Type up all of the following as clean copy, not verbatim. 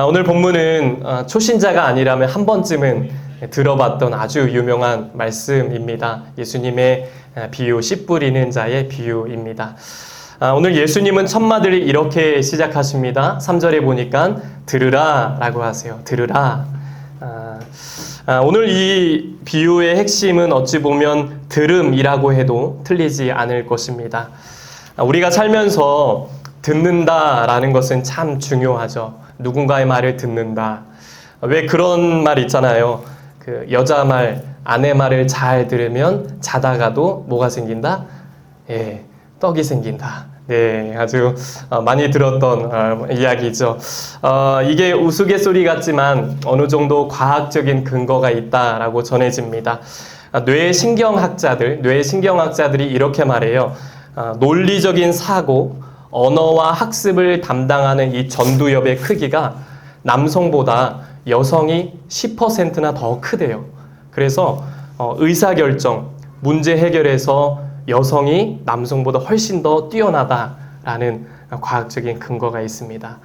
오늘 본문은 초신자가 아니라면 한 번쯤은 들어봤던 아주 유명한 말씀입니다. 예수님의 비유, 씨 뿌리는 자의 비유입니다. 오늘 예수님은 첫마디를 이렇게 시작하십니다. 3절에 보니까 들으라 라고 하세요. 들으라. 오늘 이 비유의 핵심은 어찌 보면 들음이라고 해도 틀리지 않을 것입니다. 우리가 살면서 듣는다라는 것은 참 중요하죠. 누군가의 말을 듣는다. 왜 그런 말 있잖아요. 그 여자 말, 아내 말을 잘 들으면 자다가도 뭐가 생긴다? 예, 떡이 생긴다. 네, 아주 많이 들었던 이야기죠. 이게 우스갯소리 같지만 어느 정도 과학적인 근거가 있다라고 전해집니다. 뇌신경학자들이 이렇게 말해요. 논리적인 사고, 언어와 학습을 담당하는 이 전두엽의 크기가 남성보다 여성이 10%나 더 크대요. 그래서 의사결정, 문제 해결에서 여성이 남성보다 훨씬 더 뛰어나다라는 과학적인 근거가 있습니다.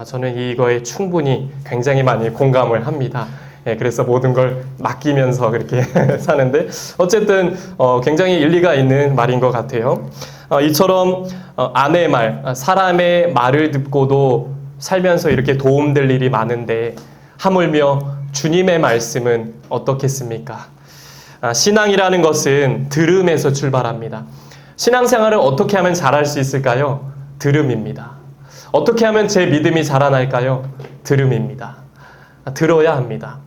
저는 이거에 충분히 굉장히 많이 공감을 합니다. 그래서 모든 걸 맡기면서 그렇게 사는데 어쨌든 굉장히 일리가 있는 말인 것 같아요. 이처럼 아내의 말, 사람의 말을 듣고도 살면서 이렇게 도움될 일이 많은데 하물며 주님의 말씀은 어떻겠습니까? 신앙이라는 것은 들음에서 출발합니다. 신앙생활을 어떻게 하면 잘할 수 있을까요? 들음입니다. 어떻게 하면 제 믿음이 자라날까요? 들음입니다. 들어야 합니다.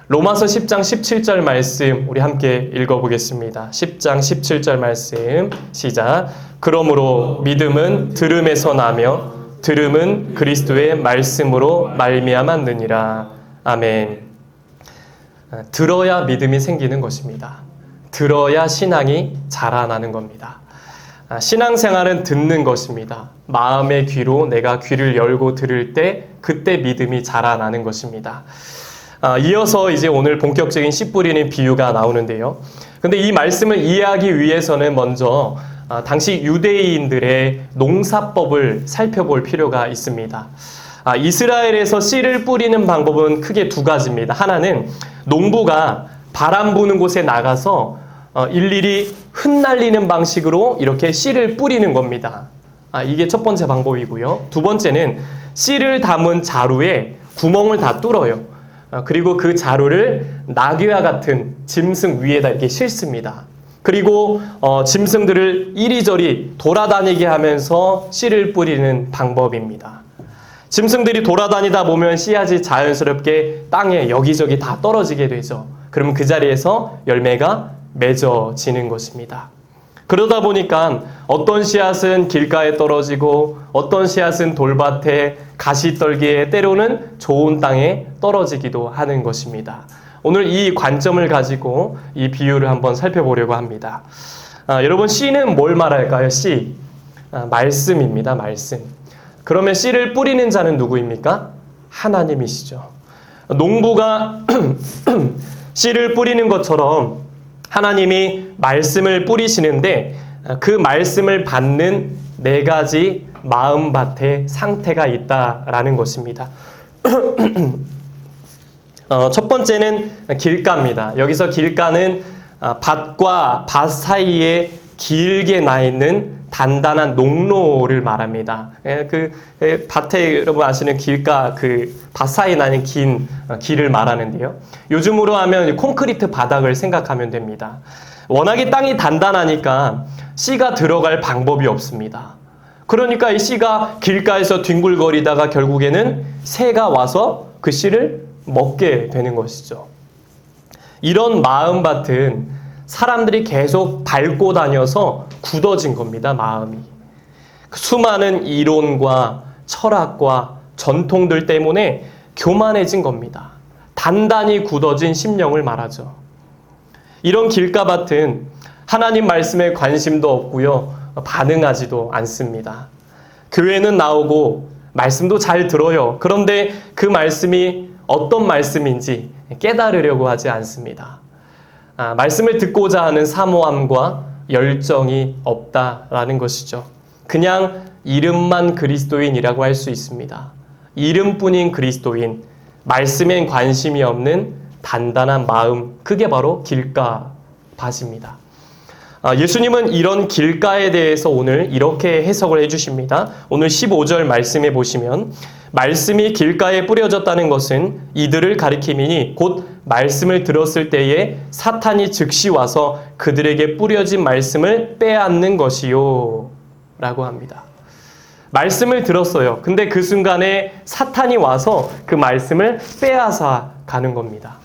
로마서 10장 17절 말씀 우리 함께 읽어보겠습니다. 10장 17절 말씀 시작. 그러므로 믿음은 들음에서 나며 들음은 그리스도의 말씀으로 말미암았느니라. 아멘. 들어야 믿음이 생기는 것입니다. 들어야 신앙이 자라나는 겁니다. 신앙생활은 듣는 것입니다. 마음의 귀로 내가 귀를 열고 들을 때 그때 믿음이 자라나는 것입니다. 이어서 이제 오늘 본격적인 씨 뿌리는 비유가 나오는데요. 근데 이 말씀을 이해하기 위해서는 먼저 당시 유대인들의 농사법을 살펴볼 필요가 있습니다. 이스라엘에서 씨를 뿌리는 방법은 크게 두 가지입니다. 하나는 농부가 바람 부는 곳에 나가서 일일이 흩날리는 방식으로 이렇게 씨를 뿌리는 겁니다. 이게 첫 번째 방법이고요. 두 번째는 씨를 담은 자루에 구멍을 다 뚫어요. 그리고 그 자루를 나귀와 같은 짐승 위에다 이렇게 싣습니다. 그리고 짐승들을 이리저리 돌아다니게 하면서 씨를 뿌리는 방법입니다. 짐승들이 돌아다니다 보면 씨앗이 자연스럽게 땅에 여기저기 다 떨어지게 되죠. 그러면 그 자리에서 열매가 맺어지는 것입니다. 그러다 보니까 어떤 씨앗은 길가에 떨어지고 어떤 씨앗은 돌밭에 가시떨기에 때로는 좋은 땅에 떨어지기도 하는 것입니다. 오늘 이 관점을 가지고 이 비유를 한번 살펴보려고 합니다. 여러분 씨는 뭘 말할까요? 씨. 말씀입니다. 말씀. 그러면 씨를 뿌리는 자는 누구입니까? 하나님이시죠. 농부가 씨를 뿌리는 것처럼 하나님이 말씀을 뿌리시는데 그 말씀을 받는 네 가지 마음밭의 상태가 있다라는 것입니다. 첫 번째는 길가입니다. 여기서 길가는 밭과 밭 사이에 길게 나 있는 단단한 농로를 말합니다. 그 밭에 여러분 아시는 길가 그 밭 사이에 나는 긴 길을 말하는데요. 요즘으로 하면 콘크리트 바닥을 생각하면 됩니다. 워낙에 땅이 단단하니까 씨가 들어갈 방법이 없습니다. 그러니까 이 씨가 길가에서 뒹굴거리다가 결국에는 새가 와서 그 씨를 먹게 되는 것이죠. 이런 마음밭은 사람들이 계속 밟고 다녀서 굳어진 겁니다. 마음이. 수많은 이론과 철학과 전통들 때문에 교만해진 겁니다. 단단히 굳어진 심령을 말하죠. 이런 길가밭은 하나님 말씀에 관심도 없고요. 반응하지도 않습니다. 교회는 나오고 말씀도 잘 들어요. 그런데 그 말씀이 어떤 말씀인지 깨달으려고 하지 않습니다. 말씀을 듣고자 하는 사모함과 열정이 없다라는 것이죠. 그냥 이름만 그리스도인이라고 할 수 있습니다. 이름뿐인 그리스도인, 말씀엔 관심이 없는 단단한 마음, 그게 바로 길가밭입니다. 예수님은 이런 길가에 대해서 오늘 이렇게 해석을 해주십니다. 오늘 15절 말씀에 보시면 말씀이 길가에 뿌려졌다는 것은 이들을 가리킴이니 곧 말씀을 들었을 때에 사탄이 즉시 와서 그들에게 뿌려진 말씀을 빼앗는 것이요 라고 합니다. 말씀을 들었어요. 근데 그 순간에 사탄이 와서 그 말씀을 빼앗아 가는 겁니다.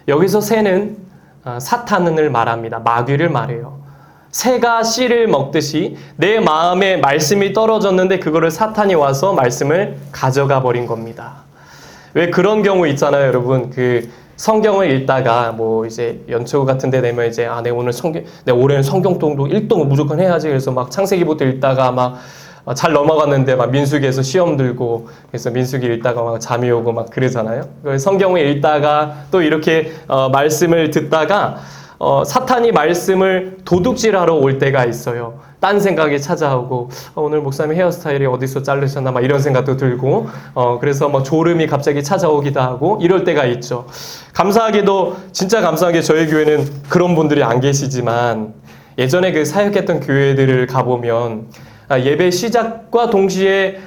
여기서 새는 사탄을 말합니다. 마귀를 말해요. 새가 씨를 먹듯이 내 마음에 말씀이 떨어졌는데 그거를 사탄이 와서 말씀을 가져가 버린 겁니다. 왜 그런 경우 있잖아요, 여러분. 그 성경을 읽다가 뭐 이제 연초 같은 데 내면 이제 내 올해는 성경동도 1동 무조건 해야지. 그래서 막 창세기부터 읽다가 막 잘 넘어갔는데 막 민수기에서 시험 들고 그래서 민수기 읽다가 막 잠이 오고 막 그러잖아요. 성경을 읽다가 또 이렇게 말씀을 듣다가 사탄이 말씀을 도둑질하러 올 때가 있어요. 딴 생각이 찾아오고 오늘 목사님 헤어스타일이 어디서 자르셨나 막 이런 생각도 들고 그래서 뭐 졸음이 갑자기 찾아오기도 하고 이럴 때가 있죠. 감사하게도 진짜 감사하게 저희 교회는 그런 분들이 안 계시지만 예전에 그 사역했던 교회들을 가보면 예배 시작과 동시에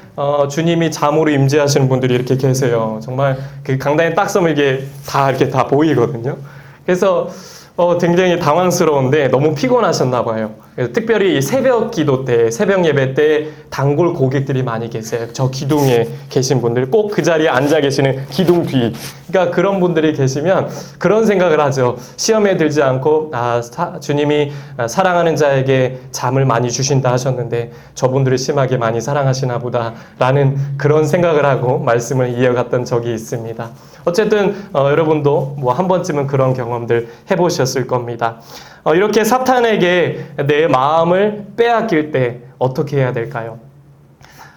주님이 잠으로 임재하시는 분들이 이렇게 계세요. 정말 그 강단에 딱 서면 이게 다 보이거든요. 그래서 굉장히 당황스러운데 너무 피곤하셨나 봐요. 그래서 특별히 새벽 기도 때, 새벽 예배 때 단골 고객들이 많이 계세요. 저 기둥에 계신 분들, 꼭 그 자리에 앉아 계시는 기둥 뒤. 그러니까 그런 분들이 계시면 그런 생각을 하죠. 시험에 들지 않고 주님이 사랑하는 자에게 잠을 많이 주신다 하셨는데 저분들을 심하게 많이 사랑하시나 보다 라는 그런 생각을 하고 말씀을 이어갔던 적이 있습니다. 어쨌든 여러분도 뭐 한 번쯤은 그런 경험들 해보셨을 겁니다. 이렇게 사탄에게 내 마음을 빼앗길 때 어떻게 해야 될까요?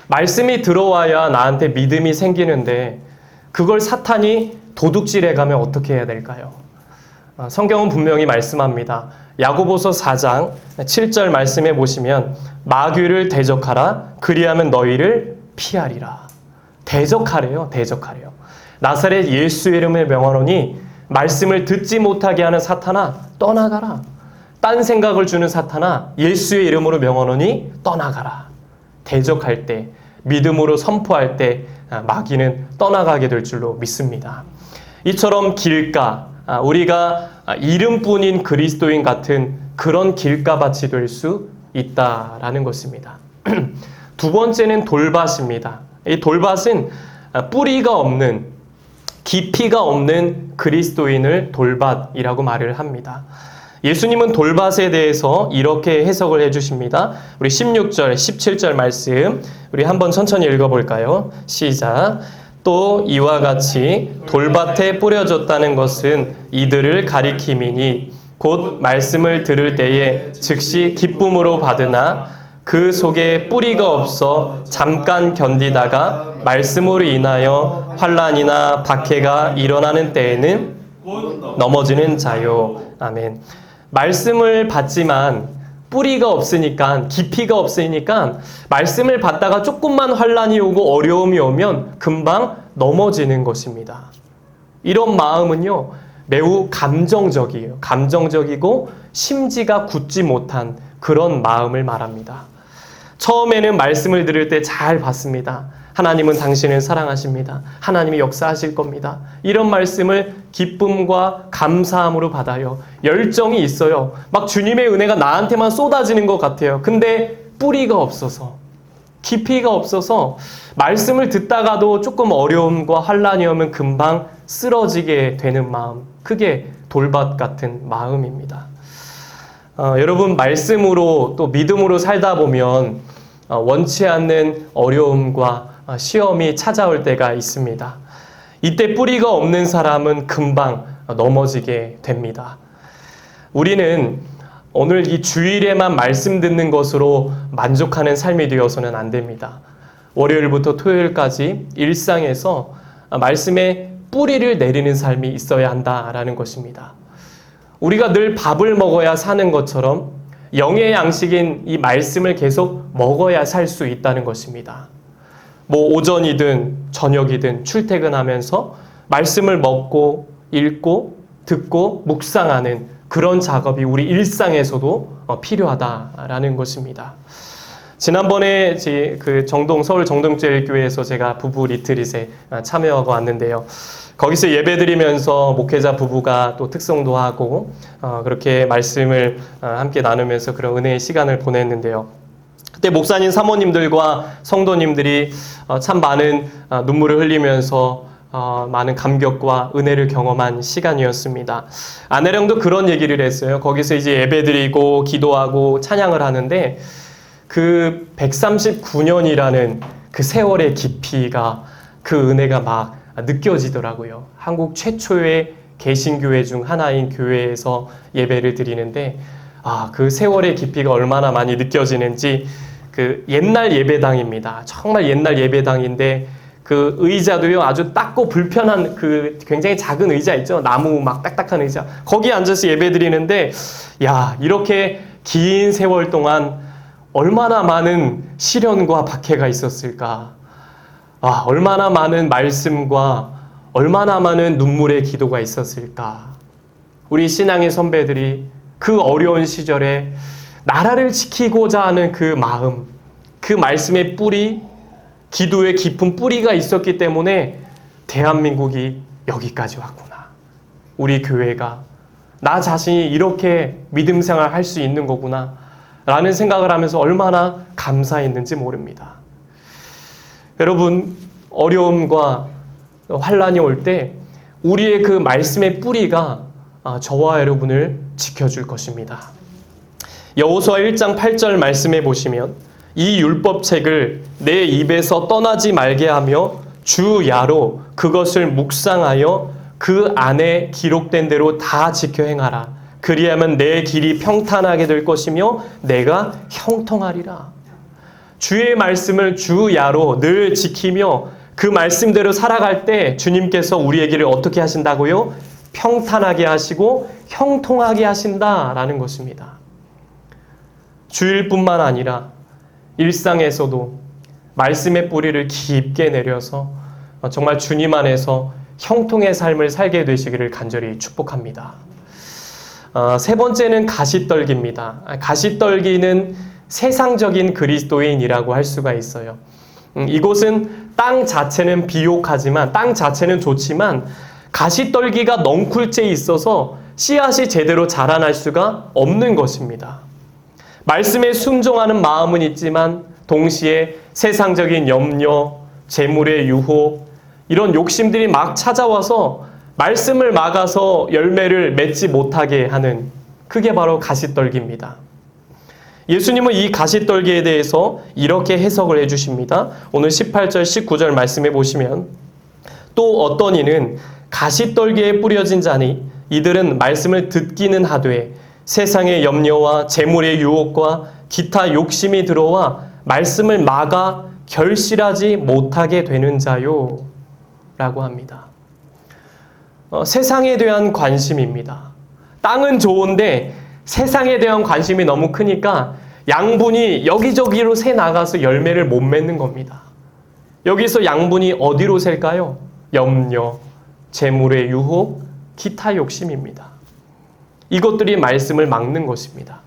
말씀이 들어와야 나한테 믿음이 생기는데 그걸 사탄이 도둑질해 가면 어떻게 해야 될까요? 성경은 분명히 말씀합니다. 야고보서 4장 7절 말씀해 보시면 마귀를 대적하라 그리하면 너희를 피하리라. 대적하래요. 나사렛 예수의 이름을 명하노니 말씀을 듣지 못하게 하는 사탄아 떠나가라. 딴 생각을 주는 사탄아 예수의 이름으로 명하노니 떠나가라. 대적할 때 믿음으로 선포할 때 마귀는 떠나가게 될 줄로 믿습니다. 이처럼 길가 우리가 이름뿐인 그리스도인 같은 그런 길가밭이 될 수 있다라는 것입니다. 두 번째는 돌밭입니다. 이 돌밭은 뿌리가 없는 깊이가 없는 그리스도인을 돌밭이라고 말을 합니다. 예수님은 돌밭에 대해서 이렇게 해석을 해주십니다. 우리 16절, 17절 말씀 우리 한번 천천히 읽어볼까요? 시작. 또 이와 같이 돌밭에 뿌려졌다는 것은 이들을 가리킴이니 곧 말씀을 들을 때에 즉시 기쁨으로 받으나 그 속에 뿌리가 없어 잠깐 견디다가 말씀으로 인하여 환난이나 박해가 일어나는 때에는 넘어지는 자요. 아멘. 말씀을 받지만 뿌리가 없으니까 깊이가 없으니까 말씀을 받다가 조금만 환난이 오고 어려움이 오면 금방 넘어지는 것입니다. 이런 마음은요 매우 감정적이에요. 감정적이고 심지가 굳지 못한 그런 마음을 말합니다. 처음에는 말씀을 들을 때 잘 받습니다. 하나님은 당신을 사랑하십니다. 하나님이 역사하실 겁니다. 이런 말씀을 기쁨과 감사함으로 받아요. 열정이 있어요. 막 주님의 은혜가 나한테만 쏟아지는 것 같아요. 근데 뿌리가 없어서, 깊이가 없어서 말씀을 듣다가도 조금 어려움과 환난이 오면 금방 쓰러지게 되는 마음. 그게 돌밭 같은 마음입니다. 여러분 말씀으로 또 믿음으로 살다 보면 원치 않는 어려움과 시험이 찾아올 때가 있습니다. 이때 뿌리가 없는 사람은 금방 넘어지게 됩니다. 우리는 오늘 이 주일에만 말씀 듣는 것으로 만족하는 삶이 되어서는 안 됩니다. 월요일부터 토요일까지 일상에서 말씀에 뿌리를 내리는 삶이 있어야 한다라는 것입니다. 우리가 늘 밥을 먹어야 사는 것처럼 영의 양식인 이 말씀을 계속 먹어야 살 수 있다는 것입니다. 뭐 오전이든 저녁이든 출퇴근하면서 말씀을 먹고 읽고 듣고 묵상하는 그런 작업이 우리 일상에서도 필요하다라는 것입니다. 지난번에 그 서울 정동제일교회에서 제가 부부 리트릿에 참여하고 왔는데요. 거기서 예배드리면서 목회자 부부가 또 특송도 하고 그렇게 말씀을 함께 나누면서 그런 은혜의 시간을 보냈는데요. 그때 목사님 사모님들과 성도님들이 참 많은 눈물을 흘리면서 많은 감격과 은혜를 경험한 시간이었습니다. 아내랑도 그런 얘기를 했어요. 거기서 이제 예배드리고 기도하고 찬양을 하는데 그 139년이라는 그 세월의 깊이가 그 은혜가 막 느껴지더라고요. 한국 최초의 개신교회 중 하나인 교회에서 예배를 드리는데 그 세월의 깊이가 얼마나 많이 느껴지는지 그 옛날 예배당입니다. 정말 옛날 예배당인데 그 의자도요 아주 작고 불편한 그 굉장히 작은 의자 있죠. 나무 막 딱딱한 의자. 거기에 앉아서 예배드리는데 이렇게 긴 세월 동안 얼마나 많은 시련과 박해가 있었을까. 얼마나 많은 말씀과 얼마나 많은 눈물의 기도가 있었을까. 우리 신앙의 선배들이 그 어려운 시절에 나라를 지키고자 하는 그 마음, 그 말씀의 뿌리, 기도의 깊은 뿌리가 있었기 때문에 대한민국이 여기까지 왔구나. 우리 교회가 나 자신이 이렇게 믿음 생활 할 수 있는 거구나 라는 생각을 하면서 얼마나 감사했는지 모릅니다. 여러분, 어려움과 환란이 올 때 우리의 그 말씀의 뿌리가 저와 여러분을 지켜줄 것입니다. 여호수아 1장 8절 말씀해 보시면 이 율법책을 내 입에서 떠나지 말게 하며 주 야로 그것을 묵상하여 그 안에 기록된 대로 다 지켜 행하라. 그리하면 내 길이 평탄하게 될 것이며 내가 형통하리라. 주의 말씀을 주 야로 늘 지키며 그 말씀대로 살아갈 때 주님께서 우리의 길을 어떻게 하신다고요? 평탄하게 하시고 형통하게 하신다라는 것입니다. 주일뿐만 아니라 일상에서도 말씀의 뿌리를 깊게 내려서 정말 주님 안에서 형통의 삶을 살게 되시기를 간절히 축복합니다. 세 번째는 가시떨기입니다. 가시떨기는 세상적인 그리스도인이라고 할 수가 있어요. 이곳은 땅 자체는 비옥하지만 땅 자체는 좋지만 가시떨기가 넝쿨째에 있어서 씨앗이 제대로 자라날 수가 없는 것입니다. 말씀에 순종하는 마음은 있지만 동시에 세상적인 염려, 재물의 유혹 이런 욕심들이 막 찾아와서 말씀을 막아서 열매를 맺지 못하게 하는 그게 바로 가시떨기입니다. 예수님은 이 가시떨기에 대해서 이렇게 해석을 해주십니다. 오늘 18절, 19절 말씀해 보시면 또 어떤 이는 가시떨기에 뿌려진 자니 이들은 말씀을 듣기는 하되 세상의 염려와 재물의 유혹과 기타 욕심이 들어와 말씀을 막아 결실하지 못하게 되는 자요 라고 합니다. 세상에 대한 관심입니다. 땅은 좋은데 세상에 대한 관심이 너무 크니까 양분이 여기저기로 새 나가서 열매를 못 맺는 겁니다. 여기서 양분이 어디로 셀까요? 염려, 재물의 유혹, 기타 욕심입니다. 이것들이 말씀을 막는 것입니다.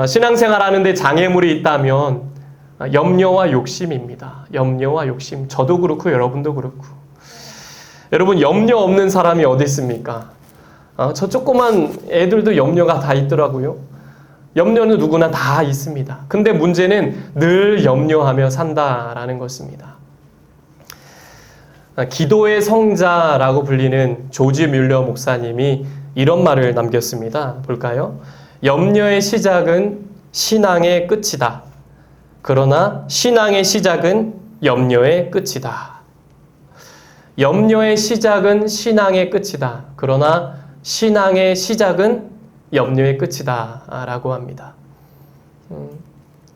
신앙생활 하는데 장애물이 있다면 염려와 욕심입니다. 염려와 욕심. 저도 그렇고 여러분도 그렇고. 여러분 염려 없는 사람이 어디 있습니까? 저 조그만 애들도 염려가 다 있더라고요. 염려는 누구나 다 있습니다. 근데 문제는 늘 염려하며 산다라는 것입니다. 기도의 성자라고 불리는 조지 뮬러 목사님이 이런 말을 남겼습니다. 볼까요? 염려의 시작은 신앙의 끝이다. 그러나 신앙의 시작은 염려의 끝이다. 염려의 시작은 신앙의 끝이다. 그러나 신앙의 시작은 염려의 끝이다. 라고 합니다.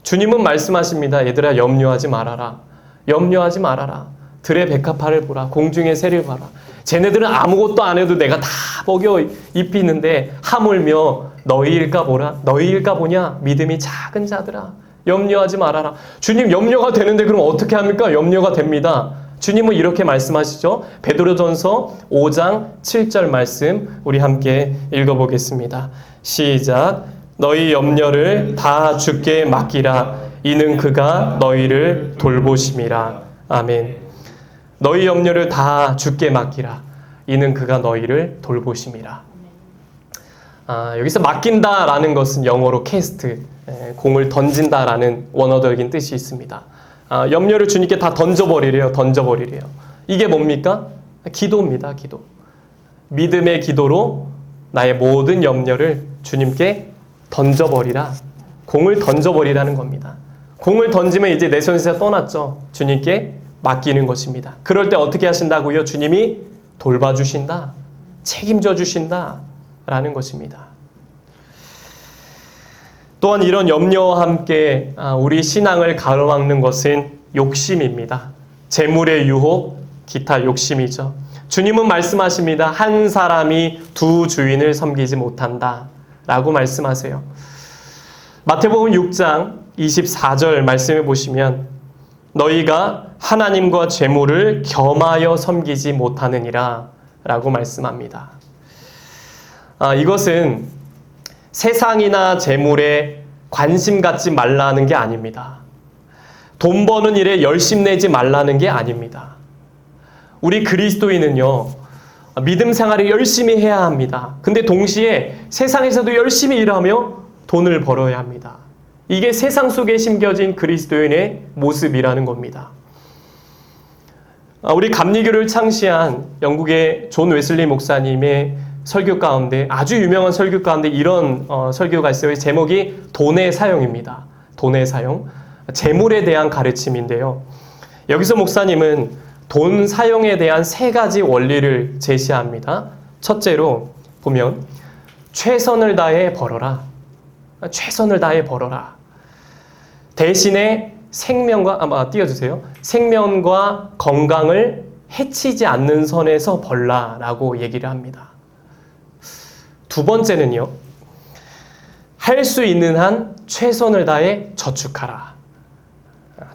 주님은 말씀하십니다. 얘들아 염려하지 말아라. 염려하지 말아라. 들의 백합화를 보라. 공중의 새를 봐라. 쟤네들은 아무것도 안 해도 내가 다 먹여 입히는데 하물며 너희일까 보라. 너희일까 보냐? 믿음이 작은 자들아. 염려하지 말아라. 주님 염려가 되는데 그럼 어떻게 합니까? 염려가 됩니다. 주님은 이렇게 말씀하시죠. 베드로전서 5장 7절 말씀 우리 함께 읽어보겠습니다. 시작. 너희 염려를 다 주께 맡기라. 이는 그가 너희를 돌보심이라. 아멘. 너희 염려를 다 주께 맡기라. 이는 그가 너희를 돌보심이라. 여기서 맡긴다라는 것은 영어로 캐스트, 공을 던진다라는 원어적인 뜻이 있습니다. 염려를 주님께 다 던져버리래요. 이게 뭡니까? 기도입니다. 기도. 믿음의 기도로 나의 모든 염려를 주님께 던져버리라. 공을 던져버리라는 겁니다. 공을 던지면 이제 내 손에서 떠났죠. 주님께 맡기는 것입니다. 그럴 때 어떻게 하신다고요? 주님이 돌봐주신다. 책임져 주신다. 라는 것입니다. 또한 이런 염려와 함께 우리 신앙을 가로막는 것은 욕심입니다. 재물의 유혹, 기타 욕심이죠. 주님은 말씀하십니다. 한 사람이 두 주인을 섬기지 못한다 라고 말씀하세요. 마태복음 6장 24절 말씀을 보시면 너희가 하나님과 재물을 겸하여 섬기지 못하느니라 라고 말씀합니다. 이것은 세상이나 재물에 관심 갖지 말라는 게 아닙니다. 돈 버는 일에 열심내지 말라는 게 아닙니다. 우리 그리스도인은요, 믿음 생활을 열심히 해야 합니다. 근데 동시에 세상에서도 열심히 일하며 돈을 벌어야 합니다. 이게 세상 속에 심겨진 그리스도인의 모습이라는 겁니다. 우리 감리교를 창시한 영국의 존 웨슬리 목사님의 설교 가운데 아주 유명한 설교 가운데 이런 설교가 있어요. 제목이 돈의 사용입니다. 돈의 사용. 재물에 대한 가르침인데요. 여기서 목사님은 돈 사용에 대한 세 가지 원리를 제시합니다. 첫째로 보면 최선을 다해 벌어라. 최선을 다해 벌어라. 대신에 생명과 띄워주세요. 생명과 건강을 해치지 않는 선에서 벌라라고 얘기를 합니다. 두 번째는요. 할 수 있는 한 최선을 다해 저축하라.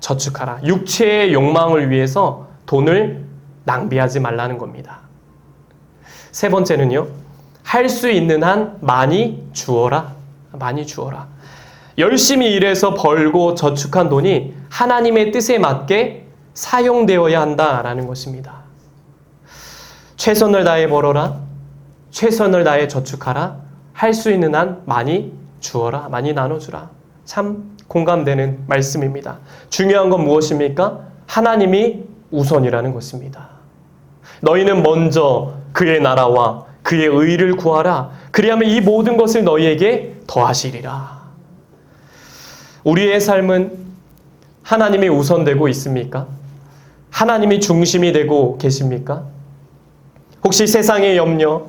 저축하라. 육체의 욕망을 위해서 돈을 낭비하지 말라는 겁니다. 세 번째는요. 할 수 있는 한 많이 주어라. 많이 주어라. 열심히 일해서 벌고 저축한 돈이 하나님의 뜻에 맞게 사용되어야 한다라는 것입니다. 최선을 다해 벌어라. 최선을 다해 저축하라. 할 수 있는 한 많이 주어라. 많이 나눠주라. 참 공감되는 말씀입니다. 중요한 건 무엇입니까? 하나님이 우선이라는 것입니다. 너희는 먼저 그의 나라와 그의 의를 구하라. 그리하면 이 모든 것을 너희에게 더하시리라. 우리의 삶은 하나님이 우선되고 있습니까? 하나님이 중심이 되고 계십니까? 혹시 세상의 염려,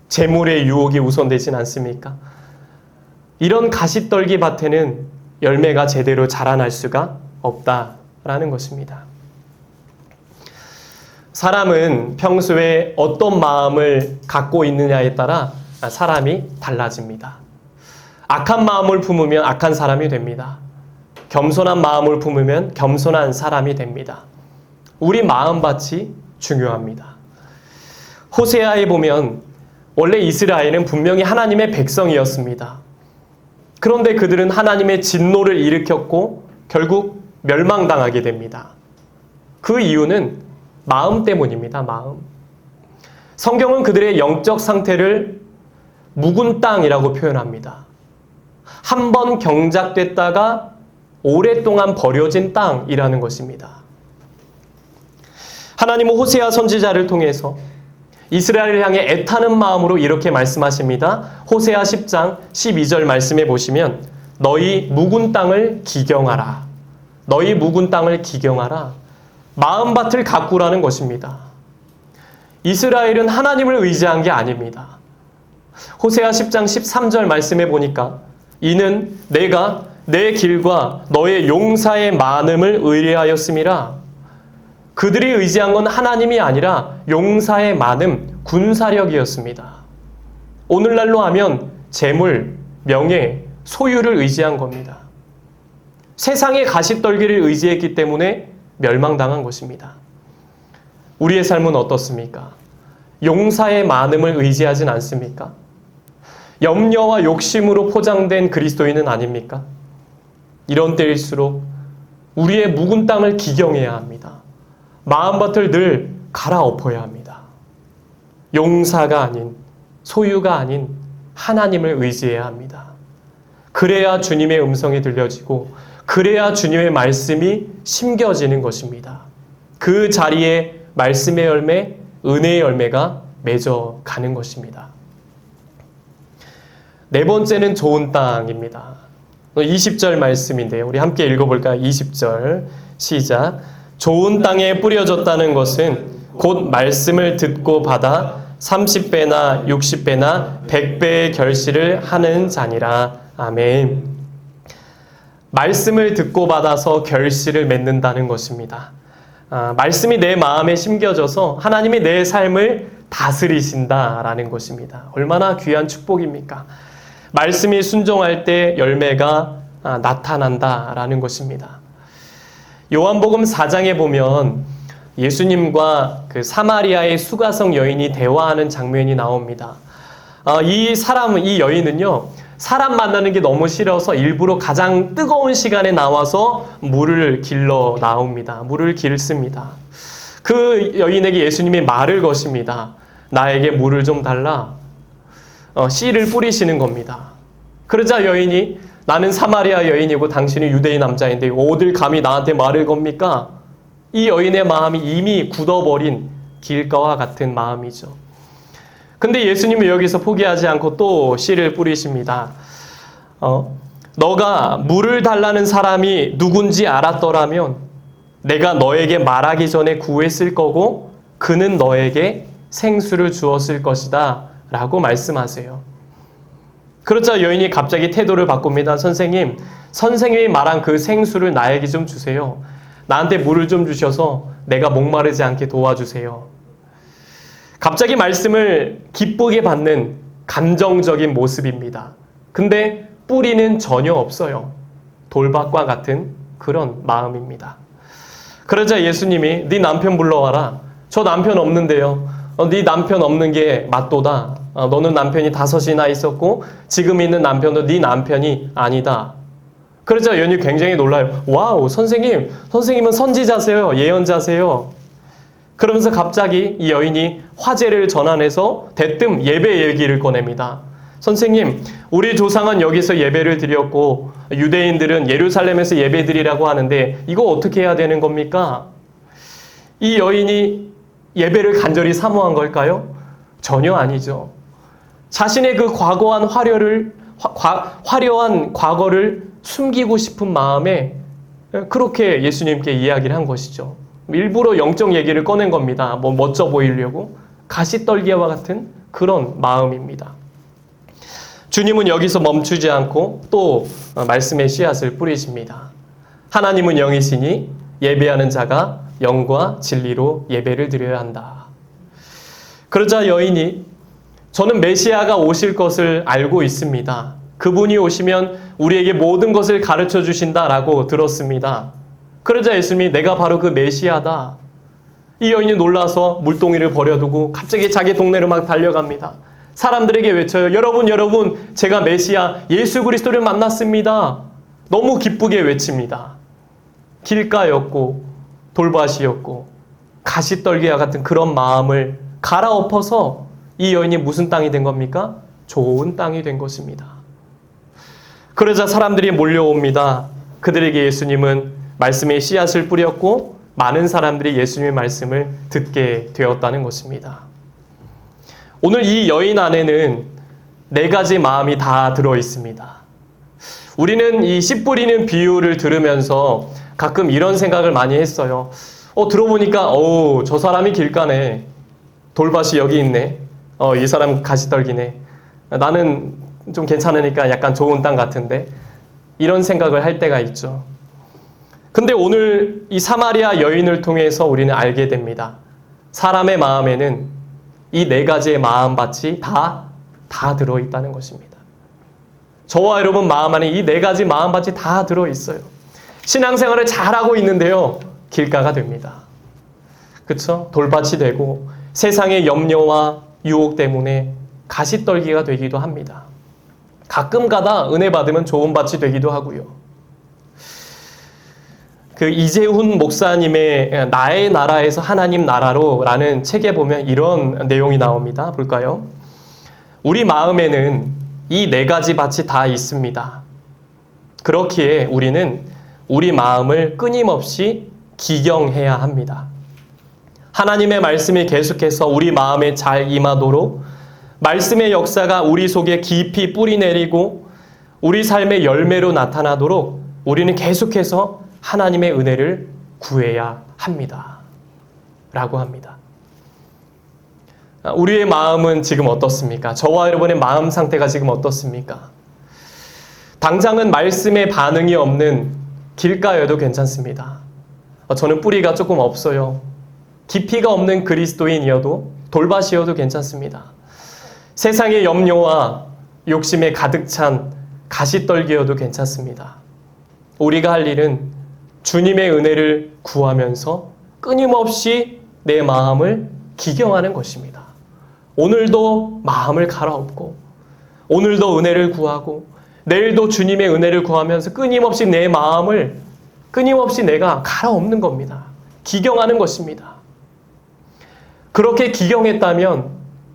재물의 유혹이 우선되진 않습니까? 이런 가시떨기 밭에는 열매가 제대로 자라날 수가 없다라는 것입니다. 사람은 평소에 어떤 마음을 갖고 있느냐에 따라 사람이 달라집니다. 악한 마음을 품으면 악한 사람이 됩니다. 겸손한 마음을 품으면 겸손한 사람이 됩니다. 우리 마음밭이 중요합니다. 호세아에 보면 원래 이스라엘은 분명히 하나님의 백성이었습니다. 그런데 그들은 하나님의 진노를 일으켰고 결국 멸망당하게 됩니다. 그 이유는 마음 때문입니다. 마음. 성경은 그들의 영적 상태를 묵은 땅이라고 표현합니다. 한 번 경작됐다가 오랫동안 버려진 땅이라는 것입니다. 하나님은 호세아 선지자를 통해서 이스라엘을 향해 애타는 마음으로 이렇게 말씀하십니다. 호세아 10장 12절 말씀해 보시면 너희 묵은 땅을 기경하라. 너희 묵은 땅을 기경하라. 마음밭을 가꾸라는 것입니다. 이스라엘은 하나님을 의지한 게 아닙니다. 호세아 10장 13절 말씀해 보니까 이는 내가 내 길과 너의 용사의 많음을 의뢰하였음이라. 그들이 의지한 건 하나님이 아니라 용사의 많음, 군사력이었습니다. 오늘날로 하면 재물, 명예, 소유를 의지한 겁니다. 세상의 가시떨기를 의지했기 때문에 멸망당한 것입니다. 우리의 삶은 어떻습니까? 용사의 많음을 의지하진 않습니까? 염려와 욕심으로 포장된 그리스도인은 아닙니까? 이런 때일수록 우리의 묵은 땅을 기경해야 합니다. 마음밭을 늘 갈아엎어야 합니다. 용사가 아닌, 소유가 아닌 하나님을 의지해야 합니다. 그래야 주님의 음성이 들려지고 그래야 주님의 말씀이 심겨지는 것입니다. 그 자리에 말씀의 열매, 은혜의 열매가 맺어가는 것입니다. 네 번째는 좋은 땅입니다. 20절 말씀인데요. 우리 함께 읽어볼까요? 20절 시작. 좋은 땅에 뿌려졌다는 것은 곧 말씀을 듣고 받아 30배나 60배나 100배의 결실을 하는 자니라. 아멘. 말씀을 듣고 받아서 결실을 맺는다는 것입니다. 말씀이 내 마음에 심겨져서 하나님이 내 삶을 다스리신다라는 것입니다. 얼마나 귀한 축복입니까? 말씀이 순종할 때 열매가 나타난다라는 것입니다. 요한복음 4장에 보면 예수님과 그 사마리아의 수가성 여인이 대화하는 장면이 나옵니다. 이 여인은요, 사람 만나는 게 너무 싫어서 일부러 가장 뜨거운 시간에 나와서 물을 길러 나옵니다. 물을 길습니다. 그 여인에게 예수님이 말을 거십니다. 나에게 물을 좀 달라. 씨를 뿌리시는 겁니다. 그러자 여인이 나는 사마리아 여인이고 당신은 유대인 남자인데 어딜 감히 나한테 말을 겁니까? 이 여인의 마음이 이미 굳어버린 길가와 같은 마음이죠. 근데 예수님은 여기서 포기하지 않고 또 씨를 뿌리십니다. 너가 물을 달라는 사람이 누군지 알았더라면 내가 너에게 말하기 전에 구했을 거고 그는 너에게 생수를 주었을 것이다 라고 말씀하세요. 그러자 여인이 갑자기 태도를 바꿉니다. 선생님이 말한 그 생수를 나에게 좀 주세요. 나한테 물을 좀 주셔서 내가 목마르지 않게 도와주세요. 갑자기 말씀을 기쁘게 받는 감정적인 모습입니다. 근데 뿌리는 전혀 없어요. 돌밭과 같은 그런 마음입니다. 그러자 예수님이 네 남편 불러와라. 저 남편 없는데요. 네 남편 없는 게 맞도다. 너는 남편이 5이나 있었고 지금 있는 남편도 네 남편이 아니다. 그러자 여인이 굉장히 놀라요. 와우, 선생님은 선지자세요. 예언자세요. 그러면서 갑자기 이 여인이 화제를 전환해서 대뜸 예배 얘기를 꺼냅니다. 선생님, 우리 조상은 여기서 예배를 드렸고 유대인들은 예루살렘에서 예배 드리라고 하는데 이거 어떻게 해야 되는 겁니까? 이 여인이 예배를 간절히 사모한 걸까요? 전혀 아니죠. 자신의 그 과거한 화려한 과거를 숨기고 싶은 마음에 그렇게 예수님께 이야기를 한 것이죠. 일부러 영적 얘기를 꺼낸 겁니다. 멋져 보이려고. 가시떨기와 같은 그런 마음입니다. 주님은 여기서 멈추지 않고 또 말씀의 씨앗을 뿌리십니다. 하나님은 영이시니 예배하는 자가 영과 진리로 예배를 드려야 한다. 그러자 여인이 저는 메시아가 오실 것을 알고 있습니다. 그분이 오시면 우리에게 모든 것을 가르쳐 주신다라고 들었습니다. 그러자 예수님이 내가 바로 그 메시아다. 이 여인이 놀라서 물동이를 버려두고 갑자기 자기 동네로 막 달려갑니다. 사람들에게 외쳐요. 여러분, 제가 메시아 예수 그리스도를 만났습니다. 너무 기쁘게 외칩니다. 길가였고 돌밭이었고 가시떨기와 같은 그런 마음을 갈아엎어서 이 여인이 무슨 땅이 된 겁니까? 좋은 땅이 된 것입니다. 그러자 사람들이 몰려옵니다. 그들에게 예수님은 말씀의 씨앗을 뿌렸고 많은 사람들이 예수님의 말씀을 듣게 되었다는 것입니다. 오늘 이 여인 안에는 4가지 마음이 다 들어 있습니다. 우리는 이 씨 뿌리는 비유를 들으면서 가끔 이런 생각을 많이 했어요. 들어보니까 저 사람이 길가네. 돌밭이 여기 있네. 이 사람 가시떨기네. 나는 좀 괜찮으니까 약간 좋은 땅 같은데. 이런 생각을 할 때가 있죠. 근데 오늘 이 사마리아 여인을 통해서 우리는 알게 됩니다. 사람의 마음에는 이 4가지의 마음밭이 다 들어있다는 것입니다. 저와 여러분 마음 안에 이 4가지 마음밭이 다 들어있어요. 신앙생활을 잘하고 있는데요. 길가가 됩니다. 그렇죠? 돌밭이 되고 세상의 염려와 유혹 때문에 가시떨기가 되기도 합니다. 가끔 가다 은혜 받으면 좋은 밭이 되기도 하고요. 그 이재훈 목사님의 나의 나라에서 하나님 나라로 라는 책에 보면 이런 내용이 나옵니다. 볼까요? 우리 마음에는 이 네 가지 밭이 다 있습니다. 그렇기에 우리는 우리 마음을 끊임없이 기경해야 합니다. 하나님의 말씀이 계속해서 우리 마음에 잘 임하도록 말씀의 역사가 우리 속에 깊이 뿌리 내리고 우리 삶의 열매로 나타나도록 우리는 계속해서 하나님의 은혜를 구해야 합니다. 라고 합니다. 우리의 마음은 지금 어떻습니까? 저와 여러분의 마음 상태가 지금 어떻습니까? 당장은 말씀에 반응이 없는 길가여도 괜찮습니다. 저는 뿌리가 조금 없어요. 깊이가 없는 그리스도인이어도 돌밭이어도 괜찮습니다. 세상의 염려와 욕심에 가득 찬 가시떨기여도 괜찮습니다. 우리가 할 일은 주님의 은혜를 구하면서 끊임없이 내 마음을 기경하는 것입니다. 오늘도 마음을 갈아엎고 오늘도 은혜를 구하고 내일도 주님의 은혜를 구하면서 끊임없이 내 마음을 끊임없이 내가 갈아엎는 겁니다. 기경하는 것입니다. 그렇게 기경했다면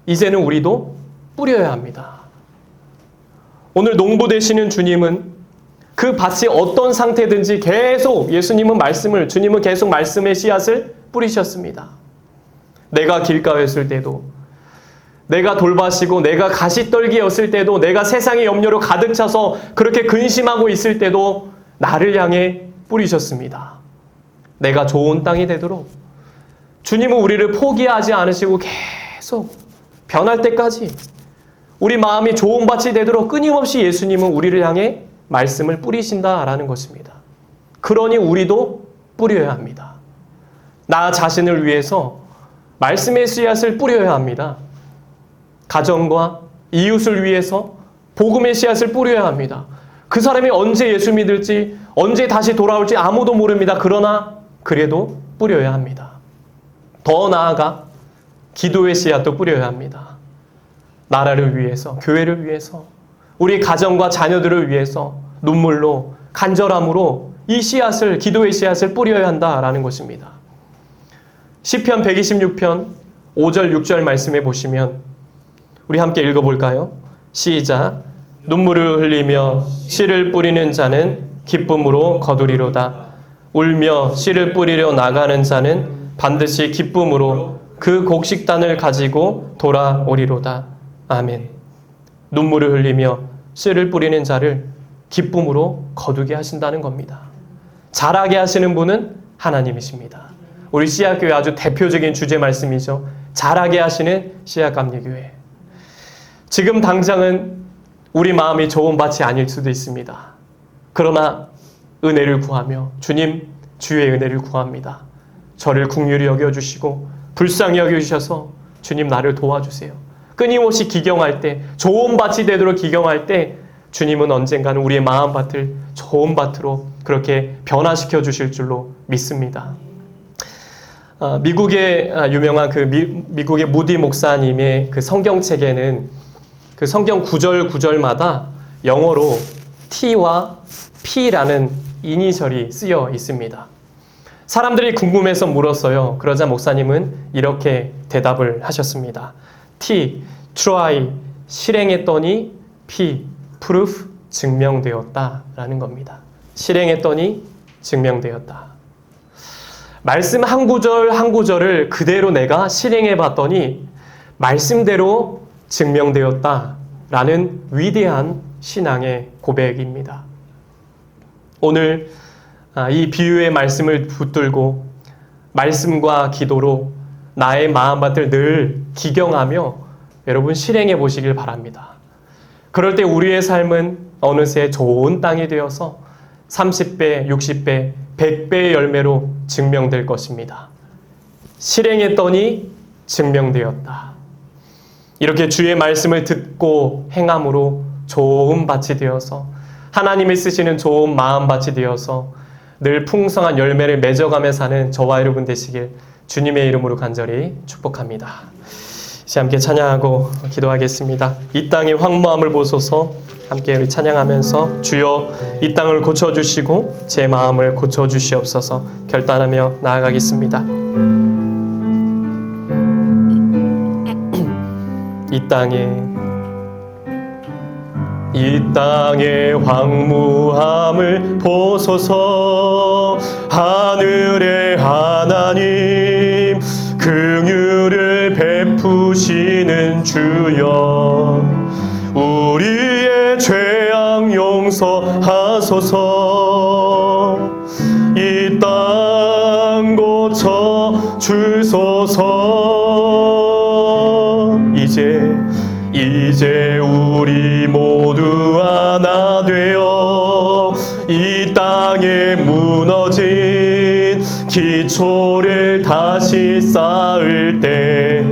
이제는 우리도 뿌려야 합니다. 오늘 농부 되시는 주님은 그 밭이 어떤 상태든지 계속 주님은 계속 말씀의 씨앗을 뿌리셨습니다. 내가 길가였을 때도, 내가 돌밭이고 내가 가시떨기였을 때도, 내가 세상의 염려로 가득 차서 그렇게 근심하고 있을 때도 나를 향해 뿌리셨습니다. 내가 좋은 땅이 되도록 주님은 우리를 포기하지 않으시고 계속 변할 때까지 우리 마음이 좋은 밭이 되도록 끊임없이 예수님은 우리를 향해 말씀을 뿌리신다라는 것입니다. 그러니 우리도 뿌려야 합니다. 나 자신을 위해서 말씀의 씨앗을 뿌려야 합니다. 가정과 이웃을 위해서 복음의 씨앗을 뿌려야 합니다. 그 사람이 언제 예수 믿을지, 언제 다시 돌아올지 아무도 모릅니다. 그러나 그래도 뿌려야 합니다. 더 나아가 기도의 씨앗도 뿌려야 합니다. 나라를 위해서, 교회를 위해서, 우리 가정과 자녀들을 위해서 눈물로, 간절함으로 이 씨앗을, 기도의 씨앗을 뿌려야 한다라는 것입니다. 시편 126편 5절 6절 말씀에 보시면 우리 함께 읽어볼까요? 시작. 눈물을 흘리며 씨를 뿌리는 자는 기쁨으로 거두리로다. 울며 씨를 뿌리려 나가는 자는 반드시 기쁨으로 그 곡식단을 가지고 돌아오리로다. 아멘. 눈물을 흘리며 씨를 뿌리는 자를 기쁨으로 거두게 하신다는 겁니다. 자라게 하시는 분은 하나님이십니다. 우리 씨앗교회 아주 대표적인 주제 말씀이죠. 자라게 하시는 씨앗감리교회. 지금 당장은 우리 마음이 좋은 밭이 아닐 수도 있습니다. 그러나 은혜를 구하며 주님 주의 은혜를 구합니다. 저를 긍휼히 여겨주시고 불쌍히 여겨주셔서 주님 나를 도와주세요. 끊임없이 기경할 때, 좋은 밭이 되도록 기경할 때 주님은 언젠가는 우리의 마음밭을 좋은 밭으로 그렇게 변화시켜 주실 줄로 믿습니다. 미국의 유명한 미국의 무디 목사님의 그 성경책에는 그 성경 구절마다 영어로 T와 P라는 이니셜이 쓰여 있습니다. 사람들이 궁금해서 물었어요. 그러자 목사님은 이렇게 대답을 하셨습니다. T, try, 실행했더니 P, proof, 증명되었다 라는 겁니다. 실행했더니 증명되었다. 말씀 한 구절 한 구절을 그대로 내가 실행해 봤더니 말씀대로 증명되었다 라는 위대한 신앙의 고백입니다. 오늘 이 비유의 말씀을 붙들고 말씀과 기도로 나의 마음밭을 늘 기경하며 여러분 실행해 보시길 바랍니다. 그럴 때 우리의 삶은 어느새 좋은 땅이 되어서 30배, 60배, 100배의 열매로 증명될 것입니다. 실행했더니 증명되었다. 이렇게 주의 말씀을 듣고 행함으로 좋은 밭이 되어서 하나님이 쓰시는 좋은 마음밭이 되어서 늘 풍성한 열매를 맺어가며 사는 저와 여러분 되시길 주님의 이름으로 간절히 축복합니다. 이제 함께 찬양하고 기도하겠습니다. 이 땅의 황무함을 보소서. 함께 우리 찬양하면서 주여 이 땅을 고쳐주시고 제 마음을 고쳐주시옵소서 결단하며 나아가겠습니다. 이 땅의 황무함을 보소서. 하늘의 하나님 긍휼을 베푸시는 주여 우리의 죄악 용서하소서. 이 땅 고쳐 주소서. 이제 우리 모두 하나 되어 이 땅에 무너진 기초를 다시 쌓을 때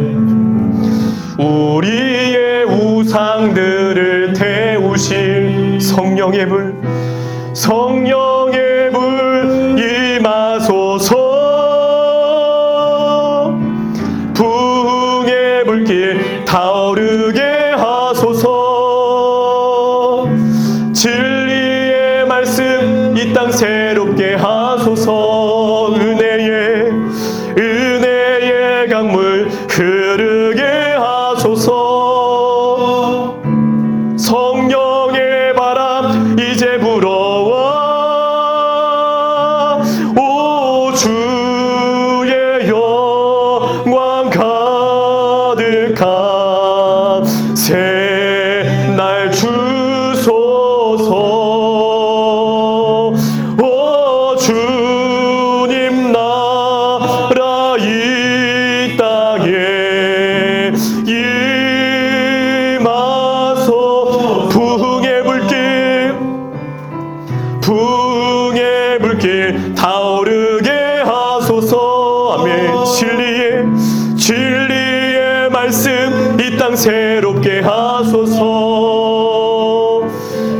우리의 우상들을 태우실 성령의 불 임하소서. 부흥의 불길 타오르게 하소서. 진리의 말씀 이 땅 새롭게 하소서. 은혜의 강물 흐르게 하소서. 성령의 바람 이제 불어와 오 주의 영광 가득한 새날 주소서. 오 주님 나라 이 땅에 임하소. 부흥의 불길 타오르게 하소서. 아멘. 진리의 말씀 이 땅 새롭게 하소서.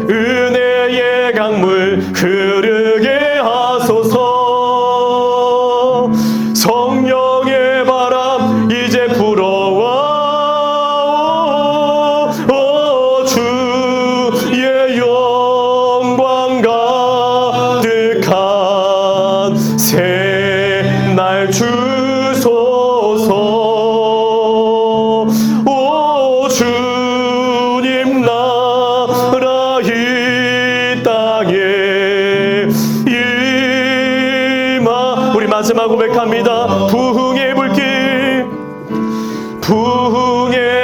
은혜의 강물 흐르게 하소서. 성령의 바람 이제 불어와 오 주의 영광 가득한 새날 주소서. 오 주님 나라 이 땅에 임하. 우리 마지막 고백합니다. 부흥의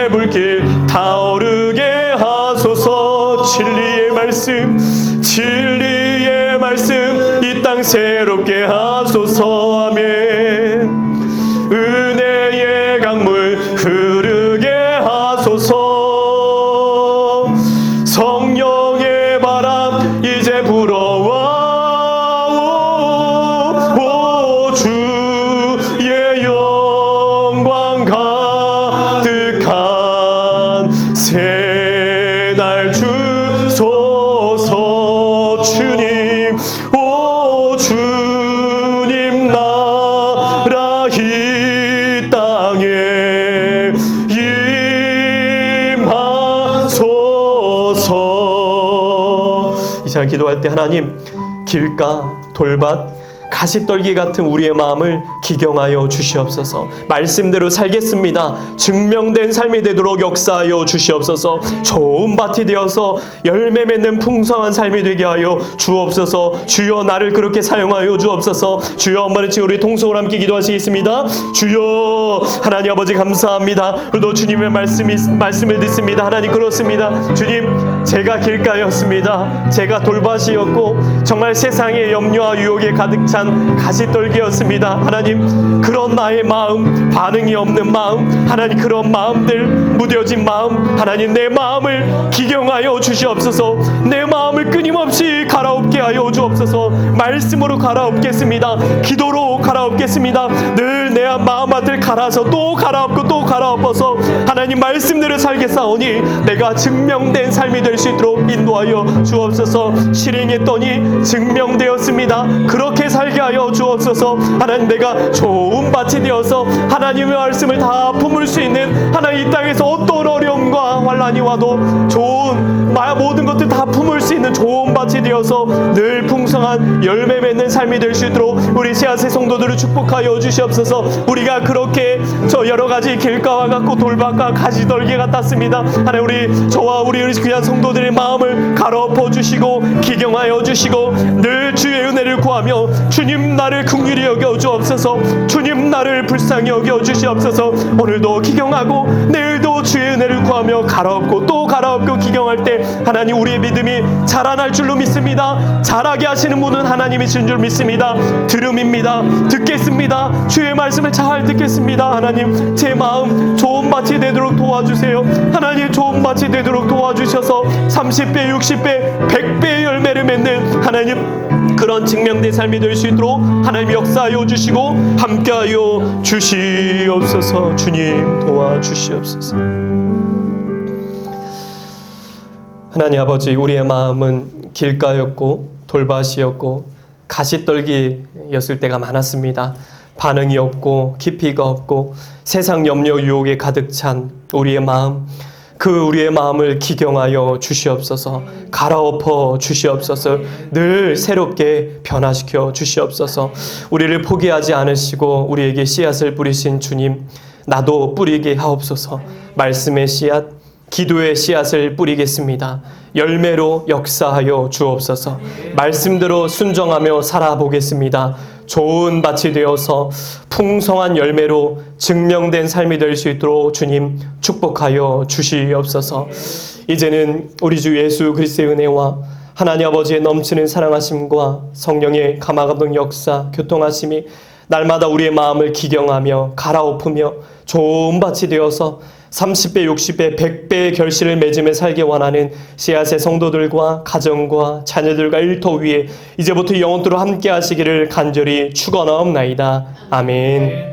불길 타오르게 하소서. 진리의 말씀 이 땅 새롭게 하소서. 아멘. 은혜의 강물 흐르게 하소서. 성령의 바람 이제 불어와 오 주의 영광 가득한 새날 주소서. 주님 오 주님 나라 이 땅에 임하소서. 이 시간 기도할 때 하나님 길가 돌밭 가시떨기 같은 우리의 마음을 기경하여 주시옵소서. 말씀대로 살겠습니다. 증명된 삶이 되도록 역사하여 주시옵소서. 좋은 밭이 되어서 열매 맺는 풍성한 삶이 되게 하여 주옵소서. 주여 나를 그렇게 사용하여 주옵소서. 주여 한번 지금 우리 통성으로 함께 기도하시겠습니다. 주여 하나님 아버지 감사합니다. 우리도 주님의 말씀을 듣습니다. 하나님 그렇습니다. 주님 제가 길가였습니다. 제가 돌밭이었고 정말 세상의 염려와 유혹에 가득 찬 가시떨기였습니다. 하나님 그런 나의 마음 반응이 없는 마음 하나님 그런 마음들 무뎌진 마음 하나님 내 마음을 기경하여 주시옵소서. 내 마음을 끊임없이 갈아엎게 하여 주옵소서. 말씀으로 갈아엎겠습니다. 기도로 갈아엎겠습니다. 늘 내 마음 앞을 갈아서 또 갈아엎고 또 갈아엎어서 하나님 하나님 말씀대로 살겠사오니 내가 증명된 삶이 될 수 있도록 인도하여 주옵소서. 실행했더니 증명되었습니다. 그렇게 살게 하여 주옵소서. 하나님, 내가 좋은 밭이 되어서 하나님의 말씀을 다 품을 수 있는, 하나님 이 땅에서 어떤 어려움과 환난이 와도 좋은 모든 것들 다 품을 수 있는 좋은 밭이 되어서 늘 풍성한 열매 맺는 삶이 될 수 있도록 우리 씨앗의 성도들을 축복하여 주시옵소서. 우리가 그렇게 저 여러 가지 길가와 같고 돌밭과 가지떨기 같았습니다. 하나님, 저와 우리 귀한 성도들의 마음을 가로엎어 주시고 기경하여 주시고 늘 주의 은혜를 구하며 주님 나를 긍휼히 여겨 주옵소서. 주님 나를 불쌍히 여겨 주시옵소서. 오늘도 기경하고 내일도 주의 은혜를 구하며 가라엎고 또 가라엎고 기경할 때 하나님, 우리의 믿음이 자라날 줄로 믿습니다. 자라게 하시는 분은 하나님이신 줄 믿습니다. 들음입니다. 듣겠습니다. 주의 말씀을 잘 듣겠습니다. 하나님, 제 마음 좋은 밭이 되도록 도와주세요. 하나님, 좋은 밭이 되도록 도와주셔서 30배, 60배, 100배의 열매를 맺는 하나님, 그런 증명된 삶이 될 수 있도록 하나님 역사하여 주시고 함께하여 주시옵소서. 주님 도와주시옵소서. 하나님 아버지, 우리의 마음은 길가였고 돌밭이었고 가시떨기였을 때가 많았습니다. 반응이 없고 깊이가 없고 세상 염려 유혹에 가득 찬 우리의 마음, 우리의 마음을 기경하여 주시옵소서. 갈아엎어 주시옵소서. 늘 새롭게 변화시켜 주시옵소서. 우리를 포기하지 않으시고 우리에게 씨앗을 뿌리신 주님, 나도 뿌리게 하옵소서. 말씀의 씨앗, 기도의 씨앗을 뿌리겠습니다. 열매로 역사하여 주옵소서. 말씀대로 순종하며 살아보겠습니다. 좋은 밭이 되어서 풍성한 열매로 증명된 삶이 될 수 있도록 주님 축복하여 주시옵소서. 이제는 우리 주 예수 그리스도의 은혜와 하나님 아버지의 넘치는 사랑하심과 성령의 감화감동 역사 교통하심이 날마다 우리의 마음을 기경하며 갈아엎으며 좋은 밭이 되어서 30배, 60배, 100배의 결실을 맺으며 살기 원하는 씨앗의 성도들과 가정과 자녀들과 일터 위에 이제부터 영원토록 함께 하시기를 간절히 축원하옵나이다. 아멘.